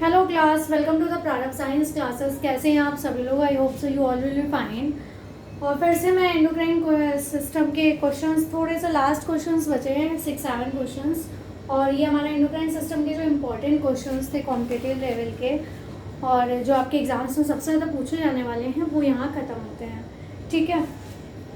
Hello class, welcome to the Prarambh science classes. कैसे हैं आप सभी लोग? I hope so you all will be fine. और फिर से मैं एंडोक्राइन सिस्टम के क्वेश्चंस, थोड़े से लास्ट क्वेश्चंस बचे हैं, 6-7 क्वेश्चंस। और ये हमारा एंडोक्राइन सिस्टम के जो इम्पोर्टेंट क्वेश्चंस थे कॉम्पिटिटिव लेवल के, और जो आपके एग्जाम्स में सबसे ज़्यादा पूछे जाने वाले हैं, वो यहाँ ख़त्म होते हैं। ठीक है,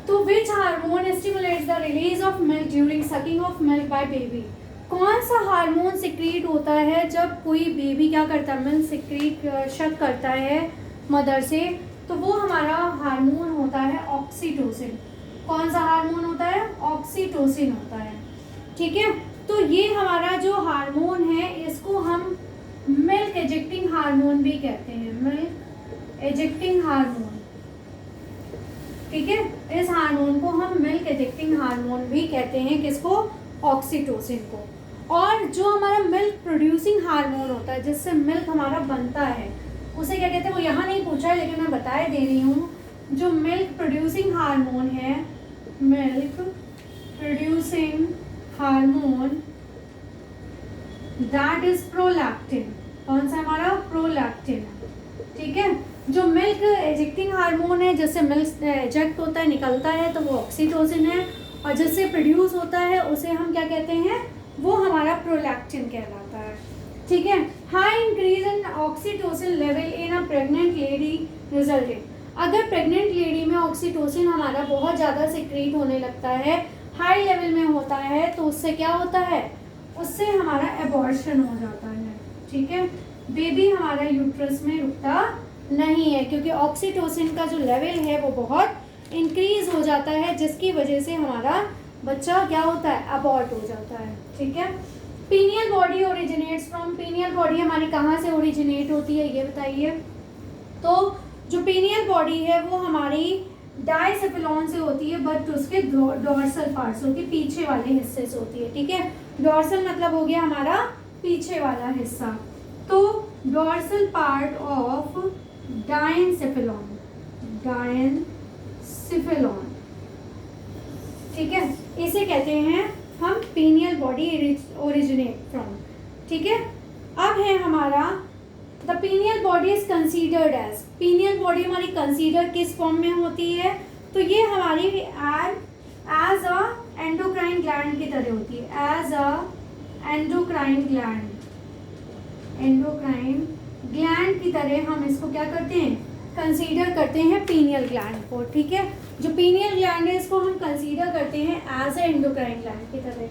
तो विच hormone stimulates the release of milk during sucking of milk bye baby? कौन सा हार्मोन सिक्रीट होता है जब कोई बेबी क्या करता है, मिल्क सिक्रीट शक करता है मदर से? तो वो हमारा हार्मोन होता है ऑक्सीटोसिन। कौन सा हार्मोन होता है? ऑक्सीटोसिन होता है। ठीक है, तो ये हमारा जो हार्मोन है इसको हम मिल्क एजेक्टिंग हार्मोन भी कहते हैं, मिल्क एजेक्टिंग हार्मोन। ठीक है, इस हार्मोन को हम मिल्क एजेक्टिंग हार्मोन भी कहते हैं। किसको? ऑक्सीटोसिन को। और जो हमारा मिल्क प्रोड्यूसिंग हार्मोन होता है, जिससे मिल्क हमारा बनता है, उसे क्या कहते हैं? वो यहाँ नहीं पूछा है, लेकिन मैं बता दे रही हूँ। जो मिल्क प्रोड्यूसिंग हार्मोन है, milk producing hormone, that is prolactin. कौन सा? हमारा प्रोलैक्टिन। ठीक है, जो मिल्क एजेक्टिंग हार्मोन है, जिससे मिल्क एजेक्ट होता है, निकलता है, तो वो ऑक्सीटोसिन है। और जिससे प्रोड्यूस होता है उसे हम क्या कहते हैं? वो हमारा प्रोलैक्टिन कहलाता है। ठीक है, high increase in oxytocin level in a pregnant lady resulted. अगर प्रेग्नेंट लेडी में ऑक्सीटोसिन हमारा बहुत ज़्यादा सिक्रीट होने लगता है, हाई लेवल में होता है, तो उससे क्या होता है? उससे हमारा एबॉर्शन हो जाता है। ठीक है, बेबी हमारा यूट्रस में रुकता नहीं है, क्योंकि ऑक्सीटोसिन का जो लेवल है वो बहुत इंक्रीज हो जाता है, जिसकी वजह से हमारा बच्चा क्या होता है? अबॉर्ट हो जाता है। ठीक है, pineal body originates from. Pineal body हमारी कहाँ से ओरिजिनेट होती है, ये बताइए। तो जो पीनियल बॉडी है वो हमारी डाइसेफिलॉन से होती है, बट उसके डॉर्सल पार्ट से होती है, पीछे वाले हिस्से से होती है। ठीक है, डॉर्सल मतलब हो गया हमारा पीछे वाला हिस्सा। तो डॉर्सल पार्ट ऑफ डाइनसेफिलॉन, डाइनसेफिलॉन, ठीक है, इसे कहते हैं हम पीनियल बॉडी ओरिजिनेट फ्रॉम। ठीक है, अब है हमारा the pineal body is considered as. Pineal body हमारी कंसीडर किस फॉर्म में होती है? तो ये हमारी एज अ एंडोक्राइन ग्लैंड की तरह होती है, as a endocrine gland, endocrine gland की तरह हम इसको क्या करते हैं? कंसीडर करते हैं पीनियल ग्लैंड को। ठीक है, जो पीनियल ग्लैंड है इसको हम कंसीडर करते हैं एज ए एंडोक्राइन ग्लैंड की तरह।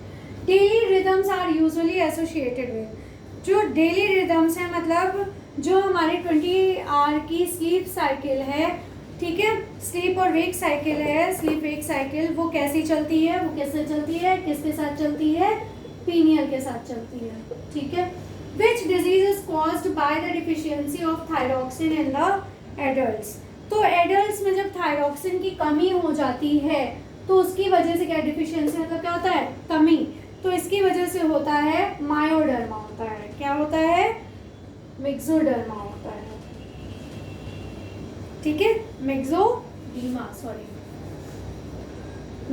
Daily rhythms are usually associated with. जो डेली रिदम्स है, मतलब जो हमारे 20 आवर की स्लीप साइकिल है, ठीक है, स्लीप और वेक साइकिल है, स्लीप वेक साइकिल, वो कैसी चलती है? वो कैसे चलती है? किसके साथ चलती है? पीनियल के साथ चलती है। ठीक है, which disease is caused by the deficiency of thyroxine in the adults. तो एडल्ट्स में जब थायरॉक्सिन की कमी हो जाती है, तो उसकी वजह से क्या? डिफिशियंसी मतलब क्या होता है? कमी। तो इसकी वजह से होता है मायोडर्मा होता है। क्या होता है? मिक्सोडर्मा होता है। ठीक है, मिक्सोडीमा, सॉरी,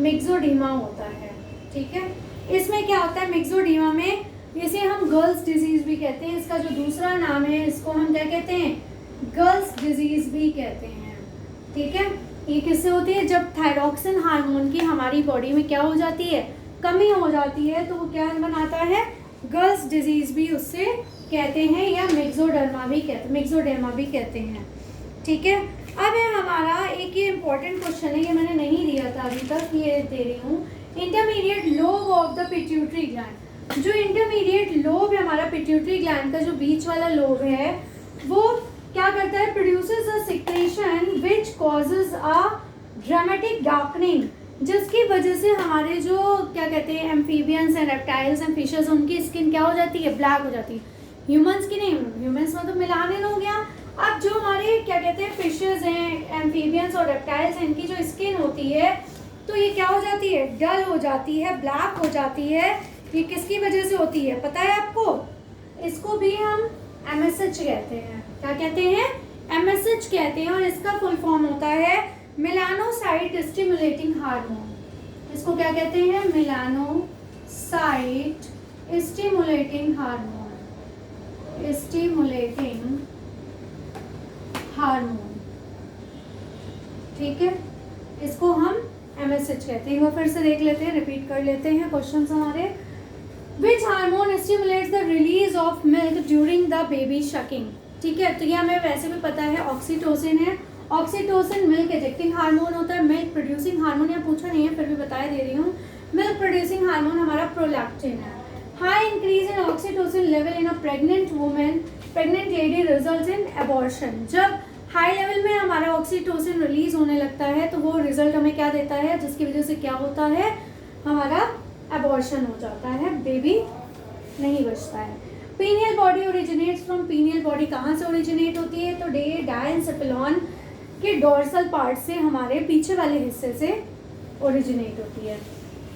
मिक्सोडीमा होता है। ठीक है, इसमें क्या होता है? मिक्सोडीमा में, इसे हम गर्ल्स डिजीज भी कहते हैं। इसका जो दूसरा नाम है, इसको हम क्या कहते हैं? गर्ल्स डिजीज भी कहते हैं। ठीक है, ये किससे होती है? जब थायरॉक्सिन हार्मोन की हमारी बॉडी में क्या हो जाती है? कमी हो जाती है, तो वो क्या बनाता है? गर्ल्स डिजीज भी उससे कहते हैं, या मिक्सोडर्मा भी कहते हैं। ठीक है, अब है हमारा एक ये इंपॉर्टेंट क्वेश्चन है, ये मैंने नहीं दिया था अभी तक, ये दे रही हूँ। Intermediate lobe of the pituitary gland. जो इंटरमीडिएट लोब है हमारा पिट्यूटरी ग्लैंड का, जो बीच वाला लोब है, वो क्या करता है? Produces a secretion which causes a dramatic darkening, जिसकी वजह से हमारे जो क्या कहते हैं, amphibians and reptiles and fishes, उनकी स्किन क्या हो जाती है? ब्लैक हो जाती है। ह्यूमंस की नहीं, ह्यूमंस में तो मिलान हो गया। अब जो हमारे क्या कहते हैं, फिशेस हैं, एम्फीबियंस और रेप्टाइल्स हैं, इनकी जो स्किन होती है, तो ये क्या हो जाती है? डल हो जाती है, ब्लैक हो जाती है। ये किसकी वजह से होती है पता है आपको? इसको भी हम MSH कहते हैं। क्या कहते हैं? MSH कहते हैं, और इसका फुल फॉर्म होता है मेलानोसाइट स्टिमुलेटिंग हार्मोन। इसको क्या कहते हैं? Melanocyte stimulating hormone. Stimulating hormone, ठीक है, इसको हम MSH कहते हैं। वो फिर से देख लेते हैं, रिपीट कर लेते हैं क्वेश्चन हमारे। Which hormone stimulates the release of milk during the baby sucking, ठीक है, तो ये हमें वैसे भी पता है ऑक्सीटोसिन है। ऑक्सीटोसिन मिल्क इजेक्टिंग हार्मोन होता है, मिल्क प्रोड्यूसिंग हार्मोन यहाँ पूछा नहीं है फिर भी बता दे रही हूँ। मिल्क प्रोड्यूसिंग हार्मोन हमारा प्रोलैक्टिन है। High increase in oxytocin level in a pregnant women, pregnant lady results in abortion. जब हाई लेवल में हमारा ऑक्सीटोसिन रिलीज होने लगता है तो वो रिजल्ट हमें क्या देता है, जिसकी वजह से क्या होता है, हमारा एबॉर्शन हो जाता है, बेबी नहीं बचता है। Pineal body originates from, pineal body कहाँ से ओरिजिनेट होती है, तो डायेंसेफेलॉन के डोर्सल पार्ट से, हमारे पीछे वाले हिस्से से ओरिजिनेट होती है।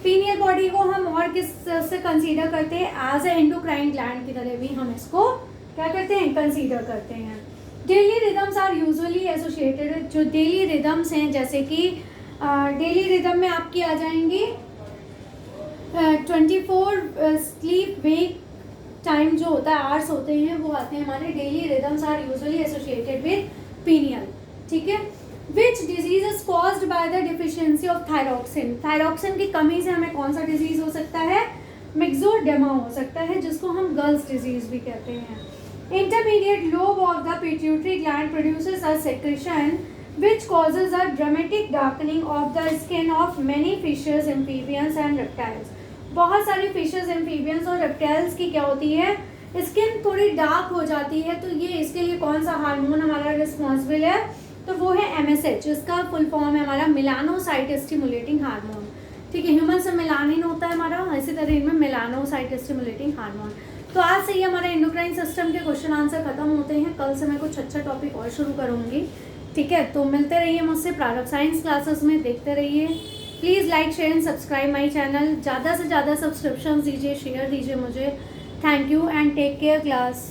पीनियल बॉडी को हम और किस से कंसीडर करते हैं, एज ए एंडोक्राइन ग्लैंड की तरह भी हम इसको क्या करते हैं, कंसीडर करते हैं। Daily rhythms are usually associated, जो डेली रिदम्स हैं जैसे कि डेली रिदम में आपकी आ जाएंगी 24 स्लीप वेक टाइम जो होता है, आवर्स होते हैं, वो आते हैं हमारे daily rhythms are usually associated with pineal, ठीक है। Which disease is caused by the deficiency of thyroxine, thyroxine की कमी से हमें कौन सा डिजीज हो सकता है, मिक्सोडेमा हो सकता है, जिसको हम गर्ल्स डिजीज भी कहते हैं। Intermediate lobe of the pituitary gland produces a secretion which causes a dramatic darkening of the skin of many fishes, amphibians and reptiles. बहुत सारी फिशेस, एम्फीबियंस और रेप्टाइल्स की क्या होती है, स्किन थोड़ी डार्क हो जाती है। तो ये इसके लिए कौन सा हार्मोन हमारा रिस्पॉन्सिबल है, तो वो है MSH, इसका फुल फॉर्म है हमारा मेलानोसाइट स्टिमुलेटिंग हार्मोन, ठीक है। ह्यूमन से मेलानिन होता है हमारा, इसी तरह इनमें मेलानोसाइट स्टिमुलेटिंग हार्मोन। तो आज से ही हमारे एंडोक्राइन सिस्टम के क्वेश्चन आंसर खत्म होते हैं। कल से मैं कुछ अच्छा टॉपिक और शुरू करूँगी, ठीक है। तो मिलते रहिए मुझसे प्रारंभ साइंस क्लासेस में, देखते रहिए। Please like share and subscribe my channel, ज़्यादा से ज़्यादा सब्सक्रिप्शन दीजिए, शेयर दीजिए मुझे। Thank you and take care class.